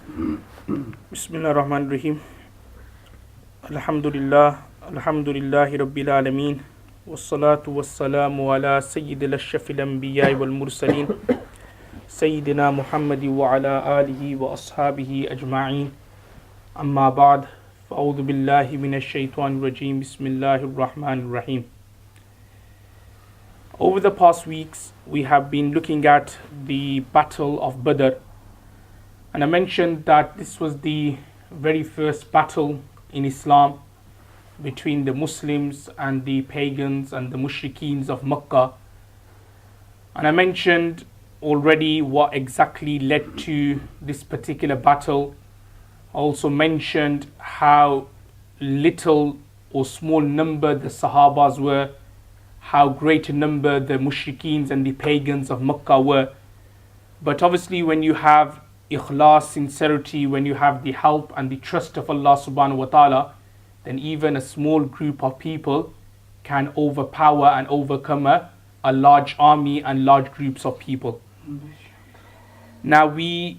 Bismillah ar-Rahman ar-Rahim. Alhamdulillah, alhamdulillahi rabbil alameen. Wassalatu wassalamu ala sayyidil ashrafil anbiya'i wal mursaleen. Sayyidina Muhammadi wa ala alihi wa ashabihi ajma'een. Amma ba'd. Fa'udhu billahi minash shaitanir rajim. Bismillahir rahmanir rahim. Over the past weeks, we have been looking at the Battle of Badr. And I mentioned that this was the very first battle in Islam between the Muslims and the pagans and the mushrikeens of Makkah. And I mentioned already what exactly led to this particular battle. I also mentioned how little or small number the Sahabas were, how great a number the mushrikeens and the pagans of Makkah were. But obviously when you have ikhlas, sincerity, when you have the help and the trust of Allah subhanahu wa ta'ala, then even a small group of people can overpower and overcome a large army and large groups of people. Now the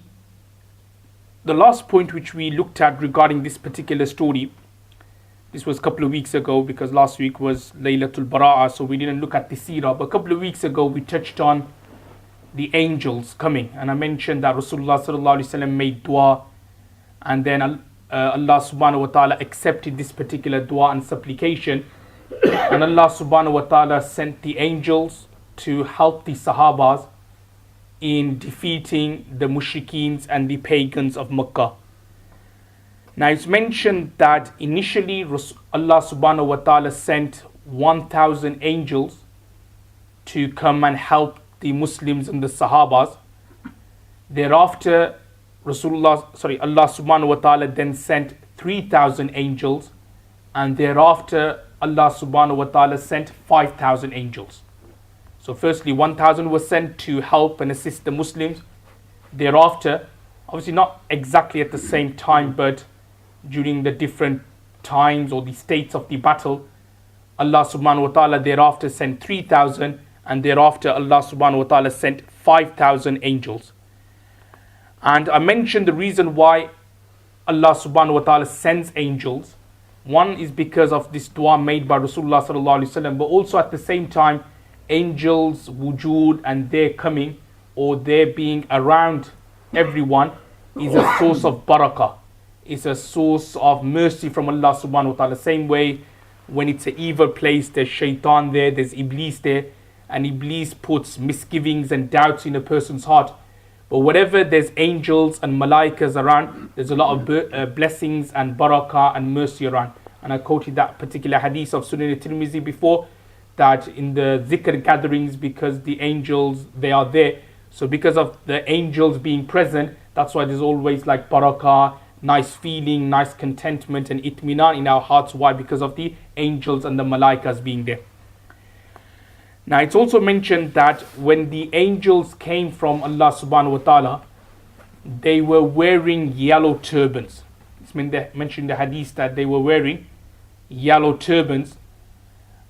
last point which we looked at regarding this particular story, this was a couple of weeks ago because last week was Laylatul Bara'ah, so we didn't look at the Seerah, but a couple of weeks ago we touched on the angels coming, and I mentioned that Rasulullah sallallahu alaihi wasallam made dua, and then Allah subhanahu wa ta'ala accepted this particular dua and supplication, and Allah subhanahu wa ta'ala sent the angels to help the Sahabas in defeating the mushrikeens and the pagans of Makkah. Now it's mentioned that initially Allah subhanahu wa ta'ala sent 1,000 angels to come and help the Muslims and the Sahabas. Thereafter, Allah subhanahu wa ta'ala then sent 3,000 angels, and thereafter Allah subhanahu wa ta'ala sent 5,000 angels. So firstly 1,000 was sent to help and assist the Muslims. Thereafter, obviously not exactly at the same time, but during the different times or the states of the battle, Allah subhanahu wa ta'ala thereafter sent 3,000, and thereafter Allah subhanahu wa ta'ala sent 5,000 angels. And I mentioned the reason why Allah subhanahu wa ta'ala sends angels. One is because of this dua made by Rasulullah sallallahu alaihi wasallam, but also at the same time, angels wujood and their coming or their being around everyone is a source of barakah. It's a source of mercy from Allah subhanahu wa ta'ala. Same way when it's an evil place, there's shaitan there, there's iblis there, and iblis puts misgivings and doubts in a person's heart. But whatever there's angels and malaikas around, there's a lot of blessings and barakah and mercy around. And I quoted that particular hadith of Sunan al-Tirmidhi before, that in the zikr gatherings, because the angels, they are there, so because of the angels being present, that's why there's always like barakah, nice feeling, nice contentment and itminan in our hearts. Why? Because of the angels and the malaikas being there. Now it's also mentioned that when the angels came from Allah subhanahu wa ta'ala, they were wearing yellow turbans. It's mentioned in the hadith that they were wearing yellow turbans.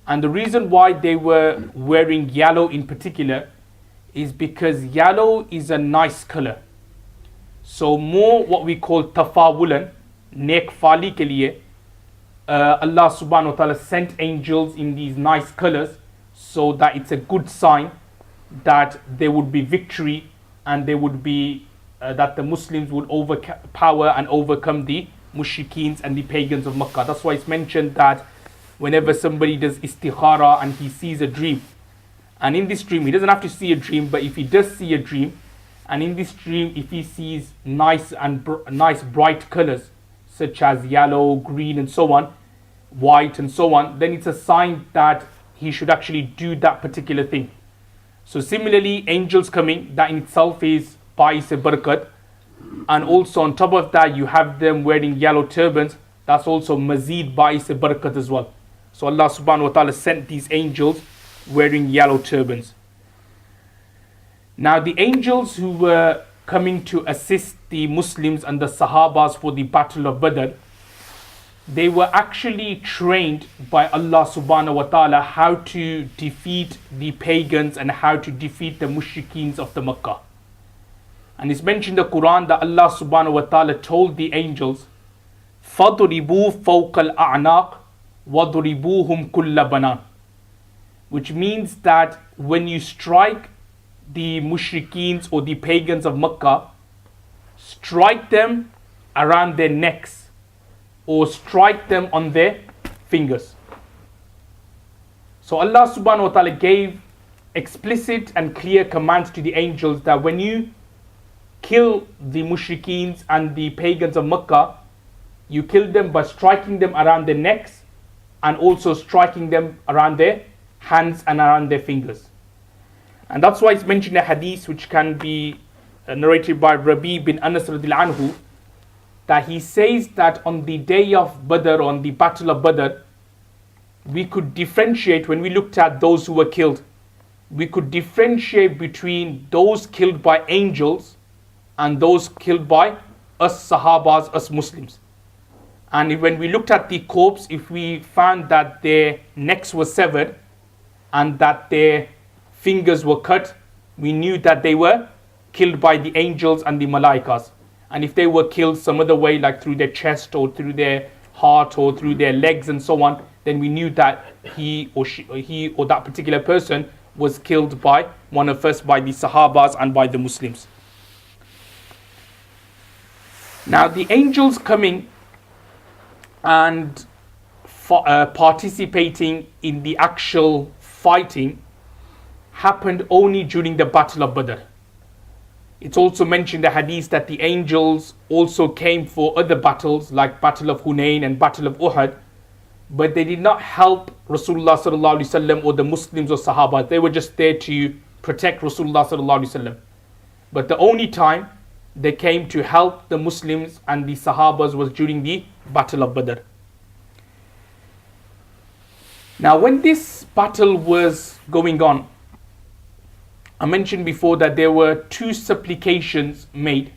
And the reason why they were wearing yellow in particular is because yellow is a nice color. So more what we call tafawulan, nek fali ke liye, Allah subhanahu wa ta'ala sent angels in these nice colors, so that it's a good sign that there would be victory and there would be that the Muslims would overpower and overcome the mushrikeens and the pagans of Makkah. That's why it's mentioned that whenever somebody does istikhara and he sees a dream, and in this dream he doesn't have to see a dream, but if he does see a dream, and in this dream if he sees nice bright colors such as yellow, green and so on, white and so on, then it's a sign that he should actually do that particular thing. So similarly, angels coming, that in itself is ba'is barakat, and also on top of that you have them wearing yellow turbans, that's also mazid ba'is barakat as well. So Allah subhanahu wa ta'ala sent these angels wearing yellow turbans. Now the angels who were coming to assist the Muslims and the Sahabas for the Battle of Badr, they were actually trained by Allah subhanahu wa ta'ala how to defeat the pagans and how to defeat the mushrikeens of the Makkah. And it's mentioned in the Quran that Allah subhanahu wa ta'ala told the angels, فَضْرِبُوا فَوْقَ الْأَعْنَاقِ وَضْرِبُوهُمْ كُلَّ بَنَانٍ, which means that when you strike the mushrikeens or the pagans of Makkah, strike them around their necks or strike them on their fingers. So Allah subhanahu wa ta'ala gave explicit and clear commands to the angels that when you kill the mushrikeens and the pagans of Makkah, you kill them by striking them around their necks and also striking them around their hands and around their fingers. And that's why it's mentioned in a hadith which can be narrated by Rabi bin Anas radhiyallahu anhu, that he says that on the day of Badr, on the battle of Badr, we could differentiate, when we looked at those who were killed, we could differentiate between those killed by angels and those killed by us Sahabas, us Muslims. And when we looked at the corpse, if we found that their necks were severed and that their fingers were cut, we knew that they were killed by the angels and the malaikas. And if they were killed some other way, like through their chest or through their heart or through their legs and so on, then we knew that he or that particular person was killed by one of us, by the Sahabas and by the Muslims. Now the angels coming and participating in the actual fighting happened only during the Battle of Badr. It's also mentioned in the hadith that the angels also came for other battles like Battle of Hunain and Battle of Uhud, but they did not help Rasulullah sallallahu alaihi wasallam or the Muslims or Sahaba. They were just there to protect Rasulullah sallallahu alaihi wasallam. But the only time they came to help the Muslims and the Sahabas was during the Battle of Badr. Now when this battle was going on, I mentioned before that there were two supplications made.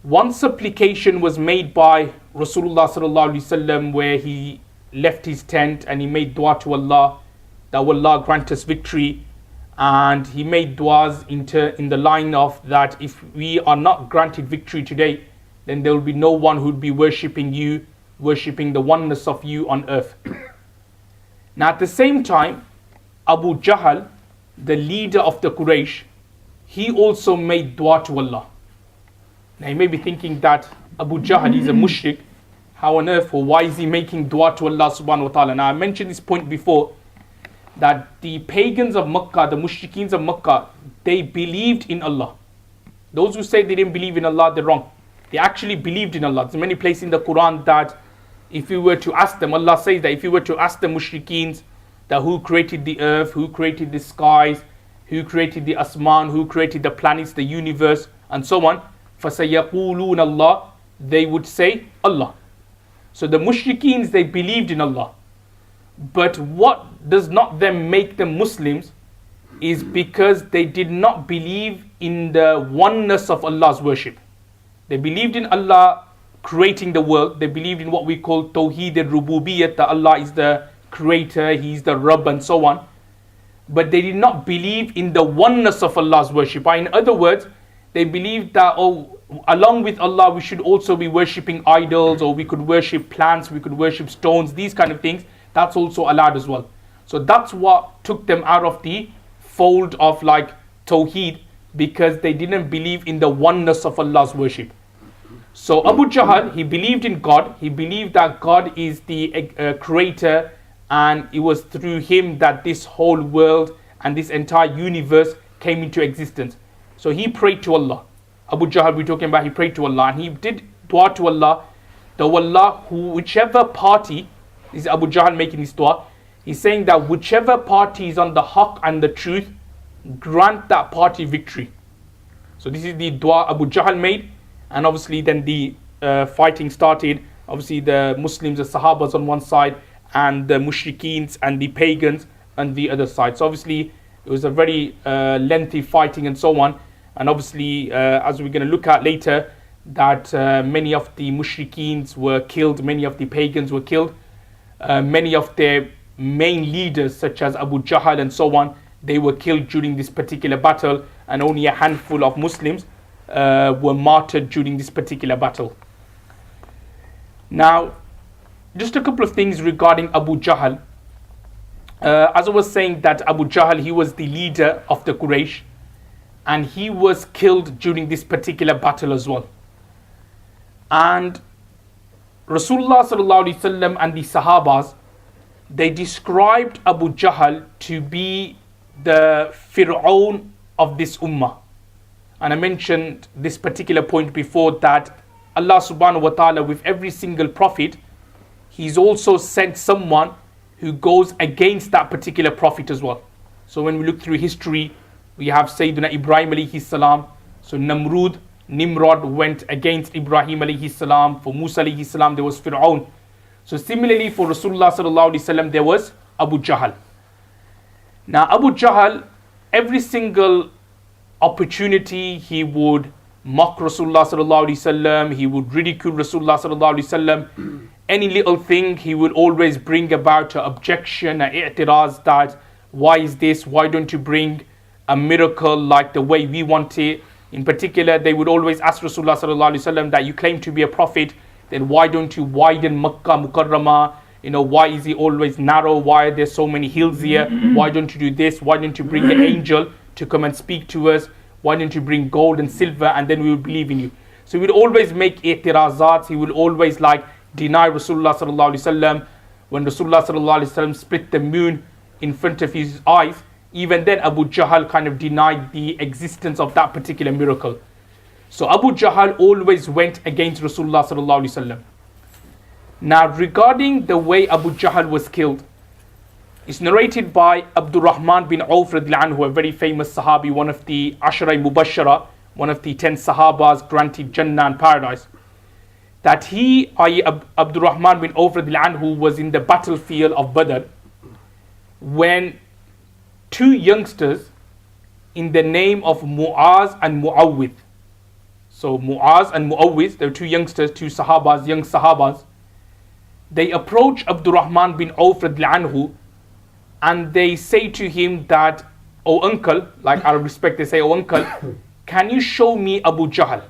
One supplication was made by Rasulullah sallallahu alaihi wasallam, where he left his tent and he made dua to Allah that Allah grant us victory, and he made duas in the line of that if we are not granted victory today, then there will be no one who would be worshipping you, worshipping the oneness of you on earth. Now at the same time, Abu Jahl, the leader of the Quraysh, he also made dua to Allah. Now you may be thinking that Abu Jahl is a mushrik. How on earth, or why is he making dua to Allah subhanahu wa ta'ala? Now I mentioned this point before, that the pagans of Makkah, the mushrikeens of Makkah, they believed in Allah. Those who say they didn't believe in Allah, they're wrong. They actually believed in Allah. There's many places in the Quran that if you were to ask them, Allah says that if you were to ask the mushrikeens that who created the earth, who created the skies, who created the asman, who created the planets, the universe, and so on, فَسَيَقُولُونَ Allah, they would say Allah. So the mushrikeens, they believed in Allah. But what does not them make them Muslims is because they did not believe in the oneness of Allah's worship. They believed in Allah creating the world. They believed in what we call Tawheed al-Rububiyyah, that Allah is the creator, He's the Rabb and so on. But they did not believe in the oneness of Allah's worship. In other words, they believed that, along with Allah, we should also be worshipping idols, or we could worship plants, we could worship stones, these kind of things. That's also allowed as well. So that's what took them out of the fold of like Tawheed, because they didn't believe in the oneness of Allah's worship. So Abu Jahl, he believed in God. He believed that God is the creator, and it was through him that this whole world and this entire universe came into existence. So he prayed to Allah. Abu Jahl we're talking about, he prayed to Allah, and he did dua to Allah. Whichever party, this is Abu Jahl making this dua, he's saying that whichever party is on the haqq and the truth, grant that party victory. So this is the dua Abu Jahl made, and obviously then the fighting started. Obviously the Muslims, the Sahabas on one side, and the Mushrikeens and the pagans on the other side. So obviously it was a very lengthy fighting and so on. And obviously as we're going to look at later, that many of the Mushrikeens were killed, many of the pagans were killed. Many of their main leaders, such as Abu Jahl and so on, they were killed during this particular battle, and only a handful of Muslims were martyred during this particular battle. Now, just a couple of things regarding Abu Jahl. As I was saying, that Abu Jahl, he was the leader of the Quraysh, and he was killed during this particular battle as well. And Rasulullah sallallahu alaihi wasallam and the Sahabas, they described Abu Jahl to be the Fir'aun of this ummah. And I mentioned this particular point before, that Allah subhanahu wa ta'ala, with every single prophet, He's also sent someone who goes against that particular prophet as well. So when we look through history, we have Sayyidina Ibrahim alayhi salam. So Nimrod went against Ibrahim alayhi salam. For Musa alayhi salam, there was Fir'aun. So similarly for Rasulullah sallallahu alaihi wasallam, there was Abu Jahl. Now Abu Jahl, every single opportunity, he would mock Rasulullah sallallahu alaihi wasallam, he would ridicule Rasulullah sallallahu alaihi wasallam. Any little thing, he would always bring about an objection, an i'tiraz, that why is this, why don't you bring a miracle like the way we want it. In particular, they would always ask Rasulullah sallallahu alaihi wasallam that you claim to be a prophet, then why don't you widen Makkah Mukarramah? Why is it always narrow? Why are there so many hills here? Why don't you do this? Why don't you bring the angel to come and speak to us? Why don't you bring gold and silver, and then we will believe in you? So he would always make i'tirazat. He would always deny Rasulullah sallallahu alaihi wasallam. When Rasulullah sallallahu alaihi wasallam split the moon in front of his eyes, even then Abu Jahl kind of denied the existence of that particular miracle. So Abu Jahl always went against Rasulullah sallallahu alaihi wasallam. Now regarding the way Abu Jahl was killed, it's narrated by Abdurrahman bin Auf radhiyallahu anhu, a very famous Sahabi, one of the Ashara Mubashara, one of the 10 Sahabas granted Jannah and Paradise, that he, i.e. Abdurrahman bin Auf radhiyallahu anhu, was in the battlefield of Badr when two youngsters in the name of Mu'az and Mu'awwidh. So Mu'az and Mu'awwidh, they were two youngsters, two Sahabas, young Sahabas. They approach Abdurrahman bin Auf radhiyallahu anhu, and they say to him that, "Oh uncle," like out of respect they say, "Oh uncle, can you show me Abu Jahl?"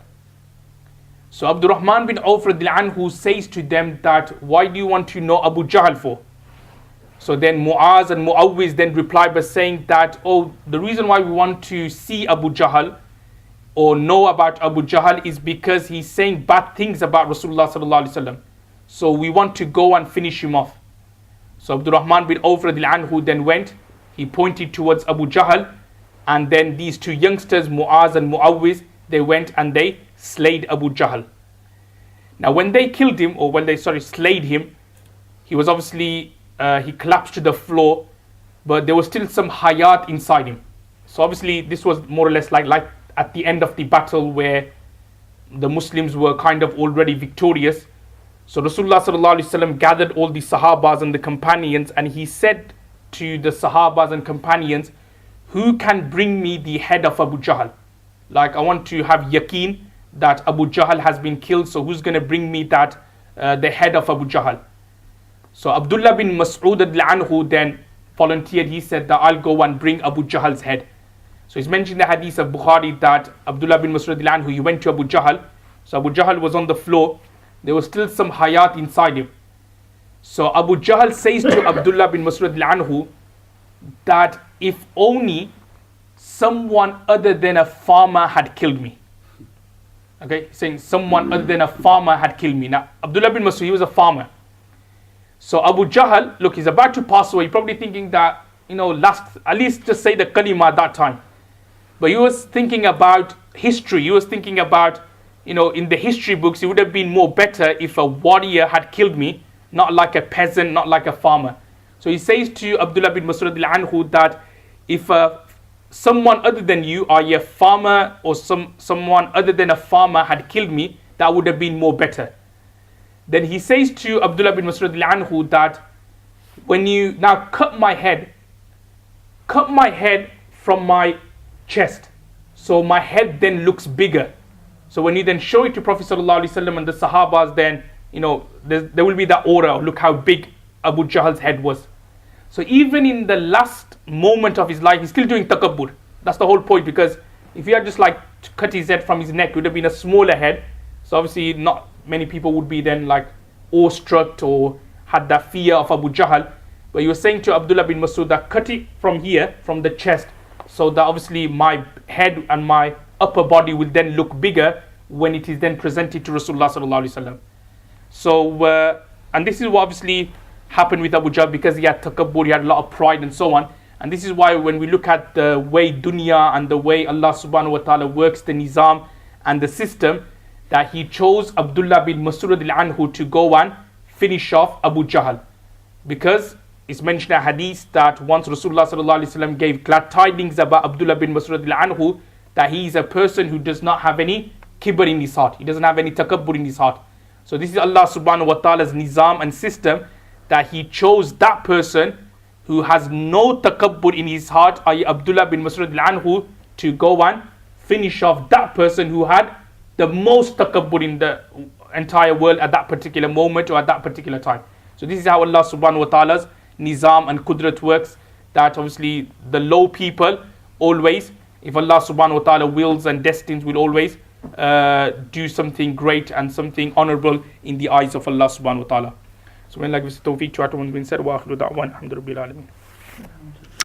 So Abdurrahman bin Auf radhiyallahu anhu says to them that, "Why do you want to know Abu Jahl for?" So then Mu'az and Mu'awwidh then reply by saying that, "Oh, the reason why we want to see Abu Jahl or know about Abu Jahl is because he's saying bad things about Rasulullah sallallahu alaihi wasallam. So we want to go and finish him off." So Abdurrahman bin Auf radhiyallahu anhu then went, he pointed towards Abu Jahl, and then these two youngsters, Mu'az and Mu'awwidh, they went and they slayed Abu Jahl. Now when they killed him, or when they slayed him, he was obviously, he collapsed to the floor, but there was still some hayat inside him. So obviously this was more or less like at the end of the battle where the Muslims were kind of already victorious. So Rasulullah sallallahu alaihi wasallam gathered all the Sahabas and the companions, and he said to the Sahabas and companions, "Who can bring me the head of Abu Jahl? Like, I want to have yaqeen that Abu Jahl has been killed, so who's going to bring me that the head of Abu Jahl?" So Abdullah bin Mas'ud anhu then volunteered. He said that I'll go and bring Abu Jahl's head. So he's mentioned the hadith of Bukhari that Abdullah bin Mas'ud anhu, he went to Abu Jahl. So Abu Jahl was on the floor. There was still some hayat inside him. So Abu Jahl says to Abdullah bin Mas'ud anhu that if only someone other than a farmer had killed me. Okay, saying someone other than a farmer had killed me. Now Abdullah bin Mas'ud, he was a farmer. So Abu Jahl, look, he's about to pass away, probably thinking that, at least just say the kalima at that time. But he was thinking about history. He was thinking about, in the history books, it would have been more better if a warrior had killed me, not like a peasant, not like a farmer. So he says to Abdullah bin Mas'ud anhu that if someone other than you, i.e. a farmer or someone other than a farmer had killed me, that would have been more better. Then he says to Abdullah bin Mas'ud anhu that when you now cut my head from my chest, so my head then looks bigger. So when you then show it to Prophet sallallahu alaihi wasallam and the Sahabas, then there will be that aura. Look how big Abu Jahl's head was. So even in the last moment of his life, he's still doing takabbur. That's the whole point, because if you are just cut his head from his neck, it would have been a smaller head. So obviously not many people would be then like awestruck or had that fear of Abu Jahl. But he was saying to Abdullah bin Mas'ud that cut it from here, from the chest, so that obviously my head and my upper body will then look bigger when it is then presented to Rasulullah sallallahu alaihi wasallam. So and this is what obviously happened with Abu Jahl, because he had takabbur, he had a lot of pride and so on. And this is why when we look at the way dunya and the way Allah subhanahu wa ta'ala works the nizam and the system, that he chose Abdullah bin Mas'ud anhu to go and finish off Abu Jahl. Because it's mentioned in a hadith that once Rasulullah sallallahu alaihi wasallam gave glad tidings about Abdullah bin Mas'ud anhu, that he is a person who does not have any kibr in his heart. He doesn't have any takabbur in his heart. So this is Allah subhanahu wa ta'ala's nizam and system, that he chose that person who has no takabbur in his heart, i.e. Abdullah bin Mas'ud anhu, to go and finish off that person who had the most takabbur in the entire world at that particular moment or at that particular time. So this is how Allah subhanahu wa ta'ala's nizam and qudrat works, that obviously the low people always, if Allah subhanahu wa ta'ala wills and destines, will always do something great and something honorable in the eyes of Allah subhanahu wa ta'ala. So when like this tawfiq to everyone been said, wa akhiru da'wan alhamdulillah alamin.